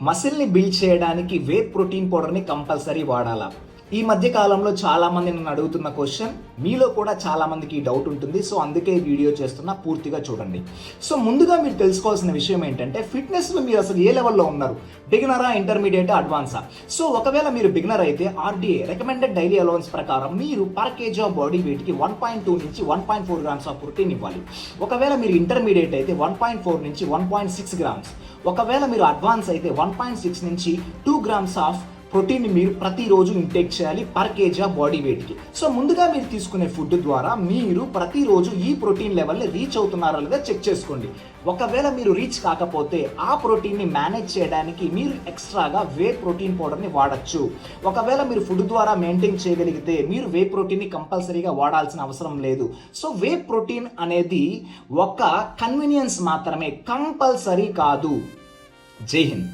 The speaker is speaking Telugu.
మసిల్ని బిల్డ్ చేయడానికి వే ప్రోటీన్ పౌడర్ని కంపల్సరీ వాడాలా? ఈ మధ్య కాలంలో చాలా మంది నన్ను అడుగుతున్న క్వశ్చన్, మీలో కూడా చాలా మందికి ఈ డౌట్ ఉంటుంది. సో అందుకే ఈ వీడియో చేస్తున్నా, పూర్తిగా చూడండి. సో ముందుగా మీరు తెలుసుకోవాల్సిన విషయం ఏంటంటే, ఫిట్నెస్లో మీరు అసలు ఏ లెవెల్లో ఉన్నారు? బిగినరా, ఇంటర్మీడియటా, అడ్వాన్సా? సో ఒకవేళ మీరు బిగినర్ అయితే ఆర్డీఏ రికమెండెడ్ డైలీ అలవెన్స్ ప్రకారం మీరు పర్ కేజీ ఆఫ్ బాడీ వెయిట్కి 1.2 నుంచి 1.4 గ్రామ్స్ ఆఫ్ ప్రోటీన్ ఇవ్వాలి. ఒకవేళ మీరు ఇంటర్మీడియట్ అయితే 1.4 నుంచి 1.6 గ్రామ్స్. ఒకవేళ మీరు అడ్వాన్స్ అయితే 1.6 నుంచి 2 గ్రామ్స్ ఆఫ్ ప్రోటీన్ని మీరు ప్రతిరోజు ఇంటేక్ చేయాలి పర్ కేజీ ఆఫ్ బాడీ వెయిట్కి. సో ముందుగా మీరు తీసుకునే ఫుడ్ ద్వారా మీరు ప్రతిరోజు ఈ ప్రోటీన్ లెవెల్ని రీచ్ అవుతున్నారా లేదా చెక్ చేసుకోండి. ఒకవేళ మీరు రీచ్ కాకపోతే ఆ ప్రోటీన్ని మేనేజ్ చేయడానికి మీరు ఎక్స్ట్రాగా వే ప్రోటీన్ పౌడర్ని వాడచ్చు. ఒకవేళ మీరు ఫుడ్ ద్వారా మెయింటైన్ చేయగలిగితే మీరు వే ప్రోటీన్ని కంపల్సరీగా వాడాల్సిన అవసరం లేదు. సో వే ప్రోటీన్ అనేది ఒక కన్వీనియన్స్ మాత్రమే, కంపల్సరీ కాదు. జై హింద్.